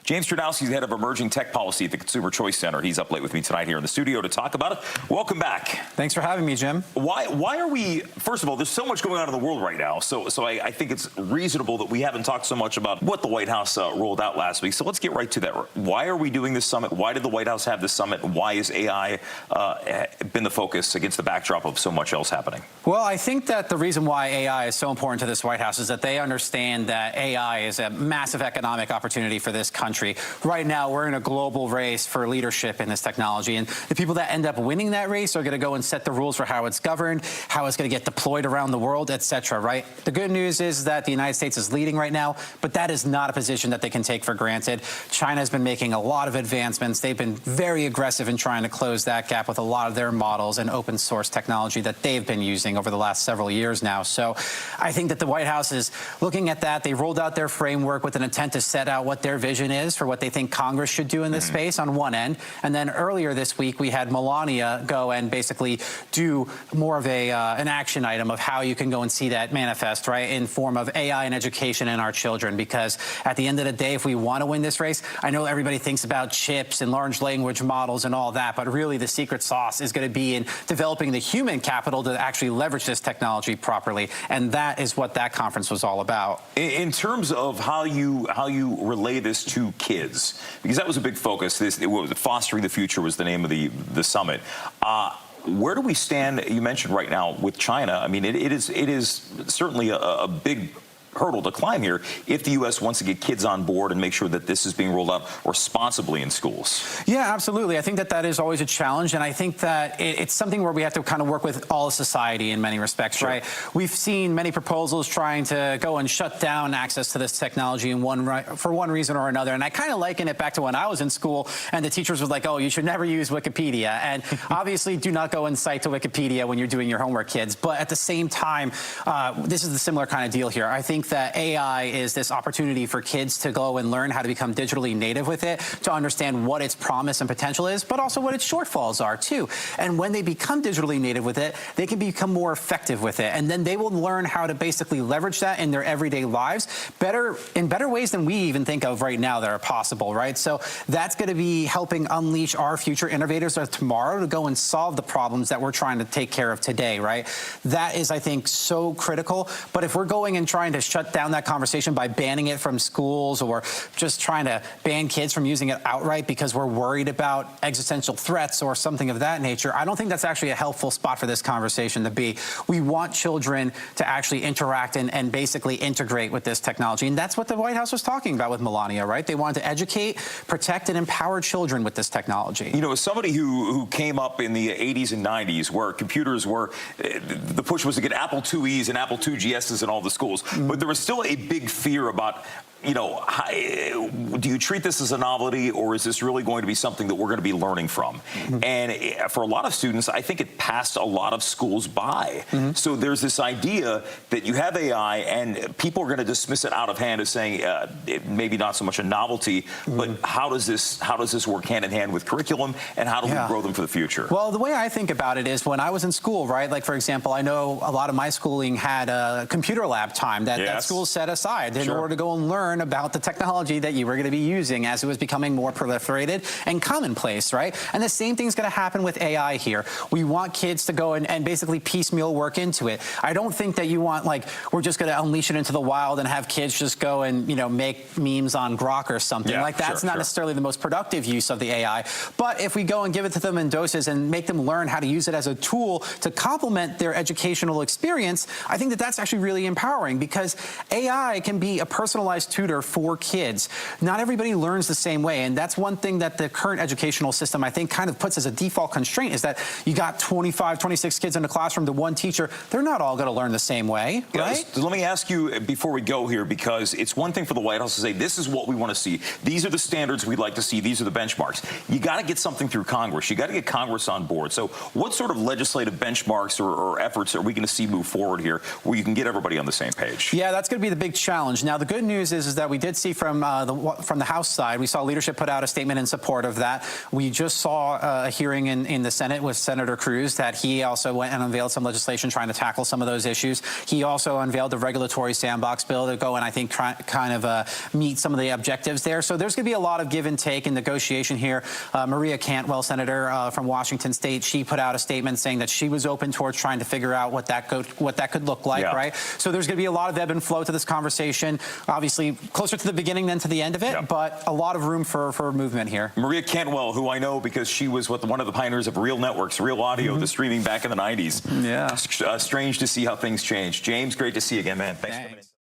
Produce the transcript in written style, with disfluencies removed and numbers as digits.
James Czerniawski is the head of emerging tech policy at the Consumer Choice Center. He's up late with me tonight here in the studio to talk about it. Welcome back. Thanks for having me, Jim. Why are we, first of all, there's so much going on in the world right now, so I think it's reasonable that we haven't talked so much about what the White House rolled out last week. So let's get right to that. Why are we doing this summit? Why did the White House have this summit? Why has AI been the focus against the backdrop of so much else happening? Well, I think that the reason why AI is so important to this White House is that they understand that AI is a massive economic opportunity for this country. Right now, we're in a global race for leadership in this technology, and the people that end up winning that race are going to go and set the rules for how it's governed, how it's going to get deployed around the world, etc. Right? The good news is that the United States is leading right now, but that is not a position that they can take for granted. China has been making a lot of advancements. They've been very aggressive in trying to close that gap with a lot of their models and open source technology that they've been using over the last several years now. So I think that the White House is looking at that. They rolled out their framework with an intent to set out what their vision is for what they think Congress should do in this space on one end. And then earlier this week, we had Melania go and basically do more of an action item of how you can go and see that manifest, right, in form of AI and education in our children. Because at the end of the day, if we want to win this race, I know everybody thinks about chips and large language models and all that, but really the secret sauce is going to be in developing the human capital to actually leverage this technology properly. And that is what that conference was all about. In terms of how you relay this to kids, because that was a big focus. Fostering the Future was the name of the summit. Where do we stand? You mentioned right now with China. I mean, it is certainly a big hurdle to climb here if the U.S. wants to get kids on board and make sure that this is being rolled out responsibly in schools. Yeah, absolutely. I think that that is always a challenge, and I think that it's something where we have to kind of work with all of society in many respects, Sure. right? We've seen many proposals trying to go and shut down access to this technology for one reason or another, and I kind of liken it back to when I was in school and the teachers were like, oh, you should never use Wikipedia, and obviously do not go and cite to Wikipedia when you're doing your homework, kids, but at the same time, this is a similar kind of deal here. I think that AI is this opportunity for kids to go and learn how to become digitally native with it, to understand what its promise and potential is, but also what its shortfalls are too. And when they become digitally native with it, they can become more effective with it. And then they will learn how to basically leverage that in their everyday lives in better ways than we even think of right now that are possible, right? So that's going to be helping unleash our future innovators of tomorrow to go and solve the problems that we're trying to take care of today, right? That is, I think, so critical. But if we're going and trying to shut down that conversation by banning it from schools or just trying to ban kids from using it outright because we're worried about existential threats or something of that nature, I don't think that's actually a helpful spot for this conversation to be. We want children to actually interact and basically integrate with this technology. And that's what the White House was talking about with Melania, right? They wanted to educate, protect, and empower children with this technology. You know, as somebody who came up in the 80s and 90s where computers were, the push was to get Apple IIe's and Apple II GS's in all the schools, but there was still a big fear about, you know, do you treat this as a novelty, or is this really going to be something that we're going to be learning from? And for a lot of students, I think it passed a lot of schools by. So there's this idea that you have AI and people are going to dismiss it out of hand as saying maybe not so much a novelty, but how does this work hand in hand with curriculum, and how do we grow them for the future? Well, the way I think about it is when I was in school, right? Like, for example, I know a lot of my schooling had a computer lab time that schools set aside in order to go and learn about the technology that you were going to be using as it was becoming more proliferated and commonplace, right? And the same thing's going to happen with AI here. We want kids to go and basically piecemeal work into it. I don't think that you want, like, we're just going to unleash it into the wild and have kids just go and, you know, make memes on Grok or something. Like, that's not necessarily the most productive use of the AI. But if we go and give it to them in doses and make them learn how to use it as a tool to complement their educational experience, I think that that's actually really empowering, because AI can be a personalized tutor for kids. Not everybody learns the same way, and that's one thing that the current educational system, I think, kind of puts as a default constraint, is that you got 25, 26 kids in the classroom to one teacher. They're not all going to learn the same way, right? Let me ask you before we go here, because it's one thing for the White House to say, this is what we want to see. These are the standards we'd like to see. These are the benchmarks. You got to get something through Congress. You got to get Congress on board. So what sort of legislative benchmarks or efforts are we going to see move forward here where you can get everybody on the same page? Yeah, that's going to be the big challenge. Now, the good news is is that we did see from the House side, we saw leadership put out a statement in support of that. We just saw a hearing in the Senate with Senator Cruz that he also went and unveiled some legislation trying to tackle some of those issues. He also unveiled the regulatory sandbox bill to go and I think kind of meet some of the objectives there. So there's going to be a lot of give and take and negotiation here. Maria Cantwell, Senator from Washington State, she put out a statement saying that she was open towards trying to figure out what that could look like, right? So there's going to be a lot of ebb and flow to this conversation. Obviously, closer to the beginning than to the end of it, but a lot of room for movement here. Maria Cantwell, who I know because she was one of the pioneers of Real Networks, Real Audio, the streaming back in the 90s. Yeah. Strange to see how things change. James, great to see you again, man. Thanks for coming in.